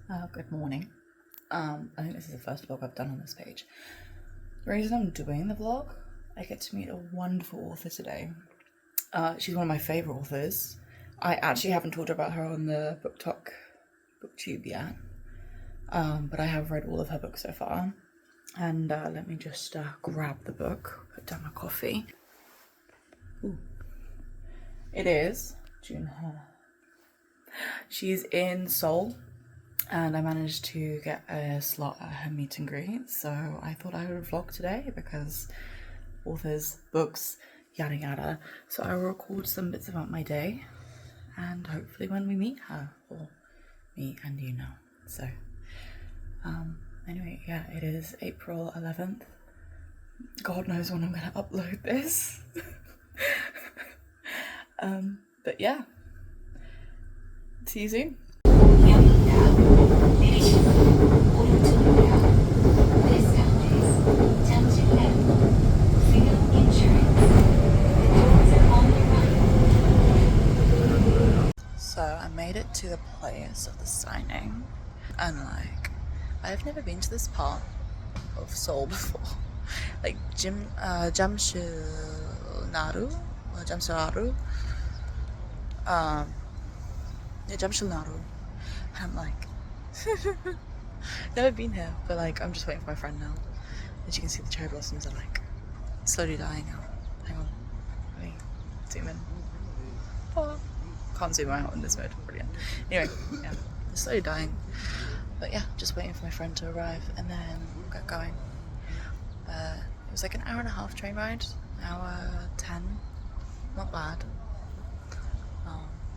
Good morning. I think this is the first vlog I've done on this page. The reason I'm doing the vlog, I get to meet a wonderful author today. She's one of my favourite authors. I actually haven't talked about her on the booktube yet, but I have read all of her books so far. And let me just grab the book, put down my coffee. Ooh. It is June Hur. She's in Seoul, and I managed to get a slot at her meet and greet, so I thought I would vlog today because authors, books, yada yada. So I will record some bits about my day, and hopefully when we meet her, or me and you know. So anyway, yeah, it is April 11th. God knows when I'm gonna upload this. But yeah, see you soon. So I made it to the place of the signing, and I've never been to this part of Seoul before. Like Jamshilnaru. Jamshilnaru. And I'm like, never been here, but I'm just waiting for my friend now. As you can see, the cherry blossoms are slowly dying out. Hang on, let me zoom in. Oh, can't zoom out in this mode. Brilliant. Anyway, yeah, they're slowly dying. But yeah, just waiting for my friend to arrive and then we'll get going. It was like an hour and a half train ride, hour 10. Not bad.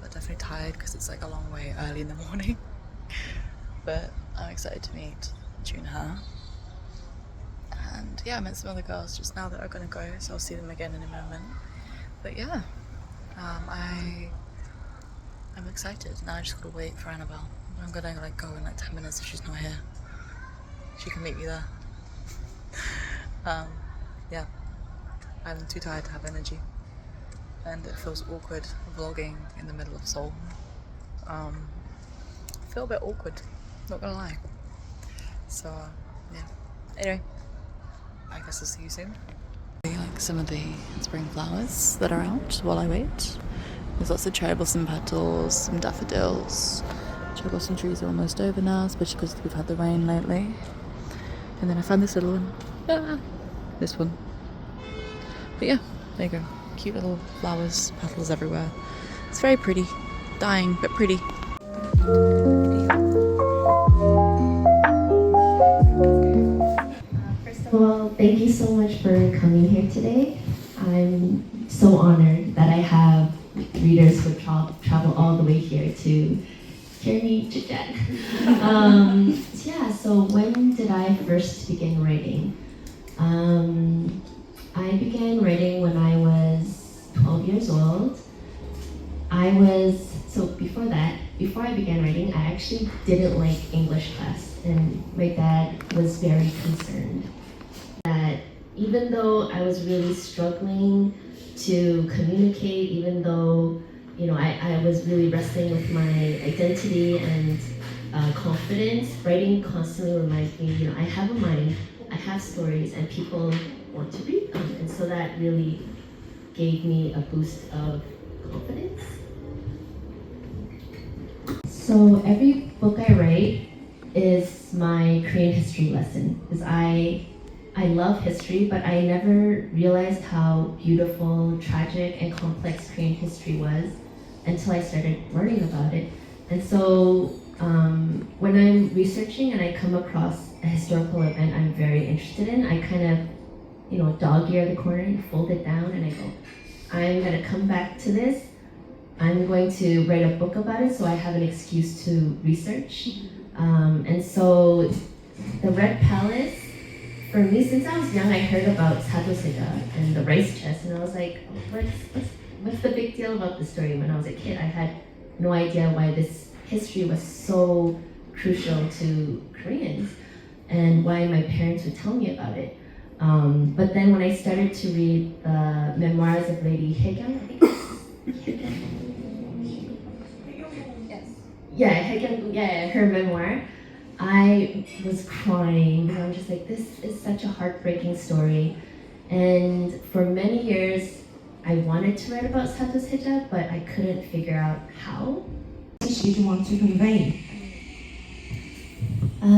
But definitely tired because it's a long way early in the morning. But I'm excited to meet June Hur. And yeah, I met some other girls just now that are gonna go, so I'll see them again in a moment. But yeah, I'm excited. Now I just gotta wait for Annabelle. I'm gonna go in 10 minutes if she's not here. She can meet me there. Yeah, I'm too tired to have energy. And it feels awkward vlogging in the middle of Seoul. I feel a bit awkward, not gonna lie. So yeah. Anyway, I guess I'll see you soon. Some of the spring flowers that are out while I wait. There's lots of cherry blossom petals, some daffodils. Cherry blossom trees are almost over now, especially because we've had the rain lately. And then I found this little one. Ah, this one. But yeah, there you go. Cute little flowers, petals everywhere. It's very pretty. Dying, but pretty. First of all, thank you so much for coming here today. I'm so honored that I have readers who travel all the way here to hear me chit-chat. So when did I first begin writing? I began writing when I was 12 years old. Before I began writing, I actually didn't like English class, and my dad was very concerned that even though I was really struggling to communicate, even though I was really wrestling with my identity and confidence, writing constantly reminds me, I have a mind, I have stories, and people want to read them. And so that really gave me a boost of confidence. So every book I write is my Korean history lesson, because I love history, but I never realized how beautiful, tragic, and complex Korean history was until I started learning about it. And so when I'm researching and I come across a historical event I'm very interested in, I kind of, dog ear the corner and fold it down, and I go, I'm gonna come back to this. I'm going to write a book about it, so I have an excuse to research. And so the Red Palace, for me, since I was young, I heard about Sadoseja and the rice chest, and I was like, what's the big deal about this story? When I was a kid, I had no idea why this history was so crucial to Koreans and why my parents would tell me about it. But then when I started to read the memoirs of Lady Haegyang, I think it's Haegyang. Yes. her memoir. I was crying because I'm just like, this is such a heartbreaking story. And for many years, I wanted to write about Sato's hijab, but I couldn't figure out how. Did you want to convey?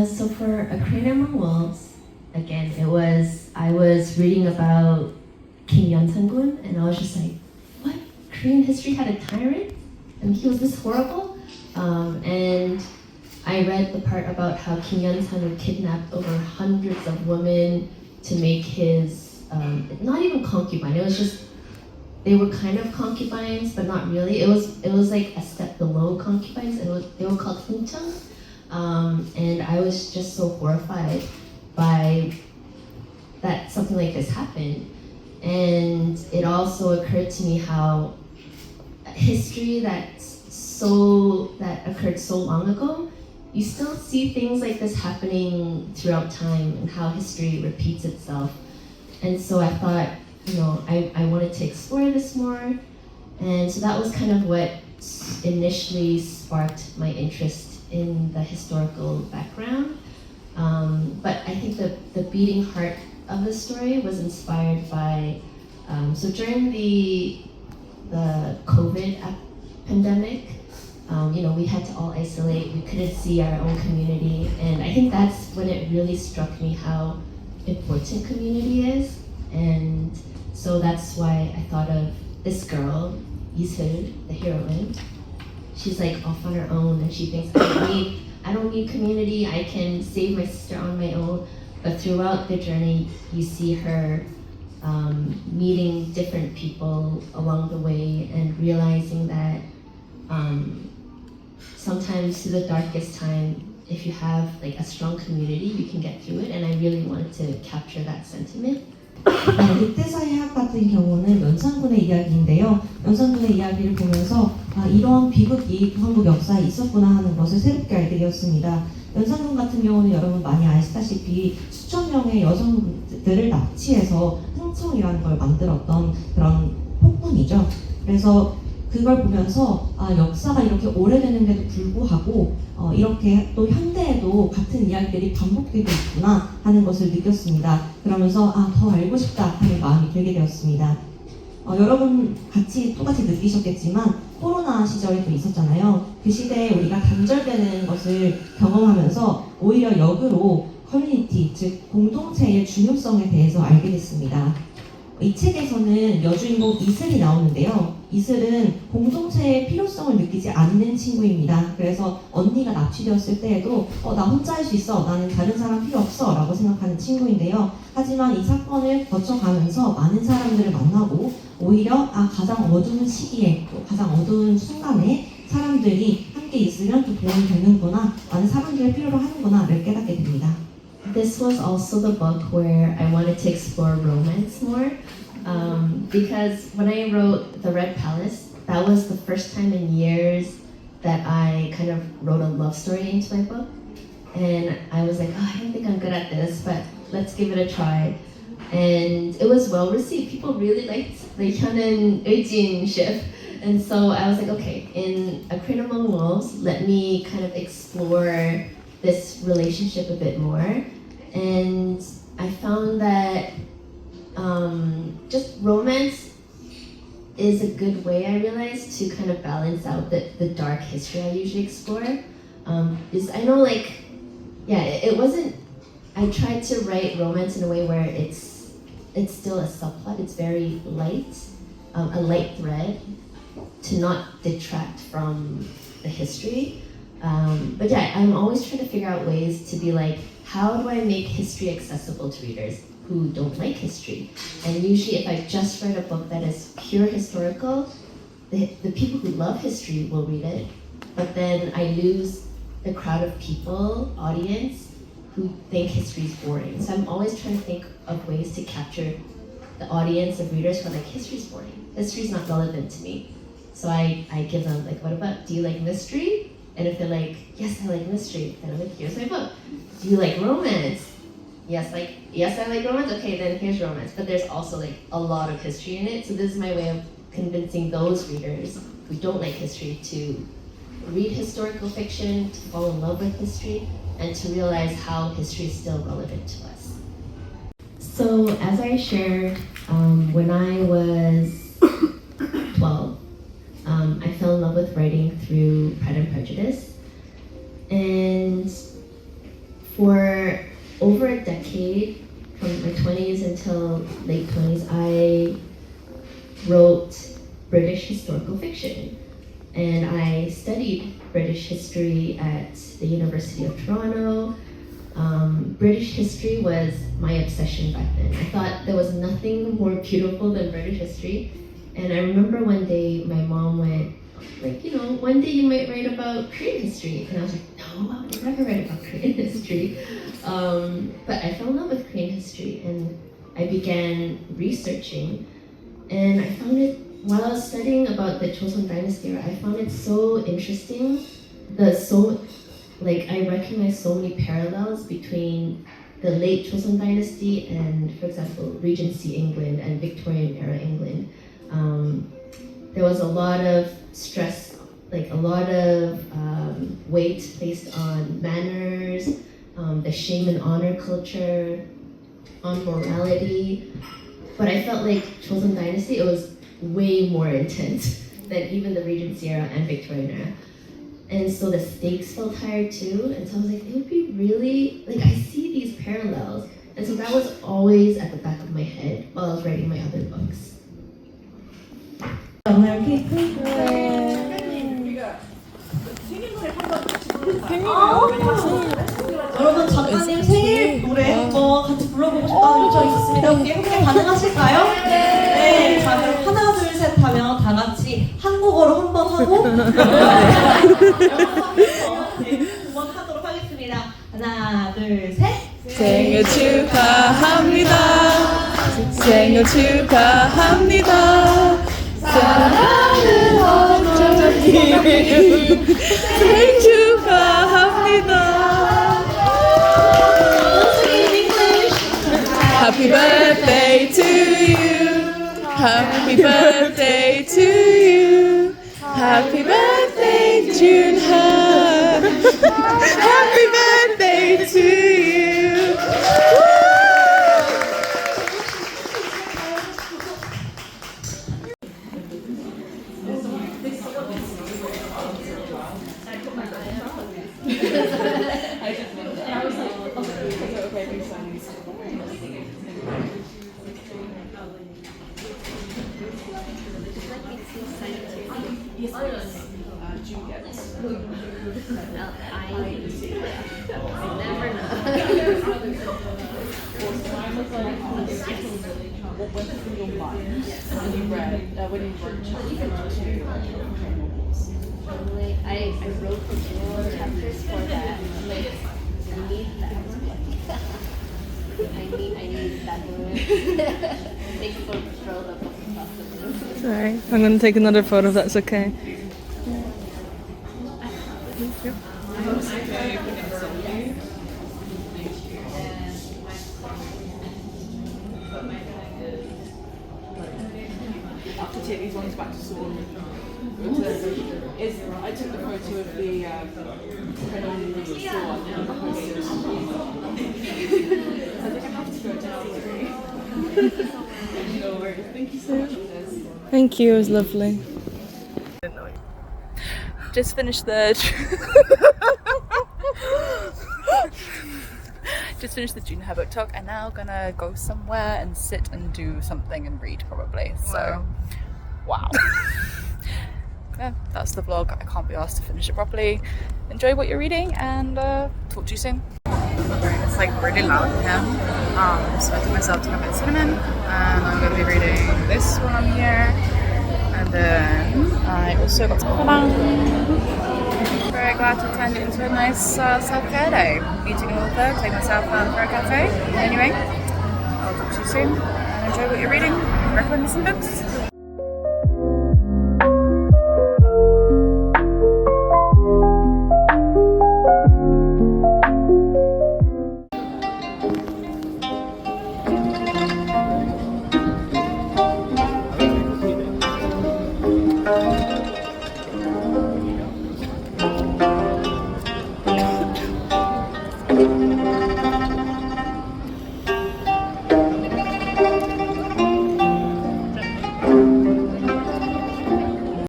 So for A Crane Among Wolves, again, I was reading about King Yeonsangun, and I was just like, what? Korean history had a tyrant, and he was this horrible. And I read the part about how King Yeonsangun kidnapped over hundreds of women to make his not even concubine. It was just they were kind of concubines, but not really. It was like a step below concubines. They were called hinchang. And I was just so horrified by that something like this happened. And it also occurred to me how history that occurred so long ago, you still see things like this happening throughout time and how history repeats itself. And so I thought, I wanted to explore this more. And so that was kind of what initially sparked my interest in the historical background. But I think the beating heart of the story was inspired by, so during the COVID pandemic, we had to all isolate, we couldn't see our own community, and I think that's when it really struck me how important community is. And so that's why I thought of this girl, June Hur, the heroine. She's like off on her own, and she thinks, I don't need community, I can save my sister on my own. But throughout the journey, you see her meeting different people along the way and realizing that sometimes to the darkest time, if you have like a strong community, you can get through it. And I really wanted to capture that sentiment. 늑대사의 해학 같은 경우는 연산군의 이야기인데요. 연산군의 이야기를 보면서 이러한 비극이 한국 역사에 있었구나 하는 것을 새롭게 알게 되었습니다. 연산군 같은 경우는 여러분 많이 아시다시피 수천 명의 여성들을 납치해서 흥청이라는 걸 만들었던 그런 폭군이죠. 그래서 그걸 보면서 역사가 이렇게 오래되는데도 불구하고 이렇게 또 현대에도 같은 이야기들이 반복되고 있구나 하는 것을 느꼈습니다. 그러면서 더 알고 싶다 하는 마음이 들게 되었습니다. 여러분 똑같이 느끼셨겠지만 코로나 시절이 또 있었잖아요. 그 시대에 우리가 단절되는 것을 경험하면서 오히려 역으로 커뮤니티, 즉 공동체의 중요성에 대해서 알게 됐습니다. 이 책에서는 여주인공 이슬이 나오는데요. 이슬은 공동체의 필요성을 느끼지 않는 친구입니다. 그래서 언니가 납치되었을 때에도 나 혼자 할 수 있어, 나는 다른 사람 필요 없어 라고 생각하는 친구인데요. 하지만 이 사건을 거쳐가면서 많은 사람들을 만나고 오히려 가장 어두운 시기에 또 가장 어두운 순간에 사람들이 함께 있으면 또 도움이 되는구나, 많은 사람들을 필요로 하는구나를 깨닫게 됩니다. This was also the book where I wanted to explore romance more, because when I wrote The Red Palace, that was the first time in years that I kind of wrote a love story into my book. And I was like, I don't think I'm good at this, but let's give it a try. And it was well received. People really liked the Hyun and Eujin ship. And so I was like, okay, in A Crane Among Wolves, let me kind of explore this relationship a bit more. And I found that just romance is a good way, I realized, to kind of balance out the dark history I usually explore. Is I know it wasn't, I tried to write romance in a way where it's still a subplot, it's very light, a light thread to not detract from the history. But yeah, I'm always trying to figure out ways to be like, how do I make history accessible to readers who don't like history? And usually if I just write a book that is pure historical, the people who love history will read it, but then I lose the crowd of people, audience, who think history is boring. So I'm always trying to think of ways to capture the audience of readers who are like, history's boring, history's not relevant to me. So I give them like, what about, do you like mystery? And if they're like, yes, I like mystery, then I'm like, here's my book. Do you like romance? Yes, I like romance. Okay, then here's romance. But there's also like a lot of history in it. So this is my way of convincing those readers who don't like history to read historical fiction, to fall in love with history, and to realize how history is still relevant to us. So as I shared, when I was 12, I fell in love with writing through Pride and Prejudice. And for over a decade, from my 20s until late 20s, I wrote British historical fiction. And I studied British history at the University of Toronto. British history was my obsession back then. I thought there was nothing more beautiful than British history. And I remember one day my mom went, like, you know, one day you might write about Korean history. And I was like, no, I would never write about Korean history. But I fell in love with Korean history and I began researching. And I found it, while I was studying about the Joseon Dynasty era, I found it so interesting. I recognized so many parallels between the late Joseon Dynasty and, for example, Regency England and Victorian era England. There was a lot of stress, like a lot of weight placed on manners, the shame and honor culture, on morality. But I felt like Joseon Dynasty, it was way more intense than even the Regency era and Victorian era. And so the stakes felt higher too. And so I was like, it would be really, like, I see these parallels. And so that was always at the back of my head while I was writing my other books. 오늘 케이크. 여러분 작가님 생일 노래 한번 같이 불러보고 싶다는 요청이 있었습니다. 혹시 함께 가능하실까요? 네. 자 그럼 하나 둘 셋 하면 다 같이 한국어로 한번 하고 두 번 하도록 하겠습니다. 하나 둘 셋. 생일 축하합니다. 생일 축하합니다. 사랑하는 어머니 생일 축하합니다. Happy birthday to you. Happy birthday to you. Happy birthday, June Hur. Happy birthday to you. I wrote the journal chapters for that. Like, I need that. I need that word. Thank you for throwing up the Sorry, I'm going to take another photo if that's okay. To take these ones back to Seoul. I took the photo of the phenomenon of Seoul. I think I have to go down. No worries. Thank you so much for this. Thank you, it was lovely. Just finished the June Hur book talk, and now gonna go somewhere and sit and do something and read probably. So, wow. Yeah, that's the vlog. I can't be asked to finish it properly. Enjoy what you're reading, and talk to you soon. It's like really loud here. So I took myself to have a cinnamon, and I'm going to be reading this one on here. And then I also got some Very glad to turn it into a nice self-care day. Meeting an author, take myself out for a cafe. Anyway, I'll talk to you soon and enjoy what you're reading. Recommend me some books.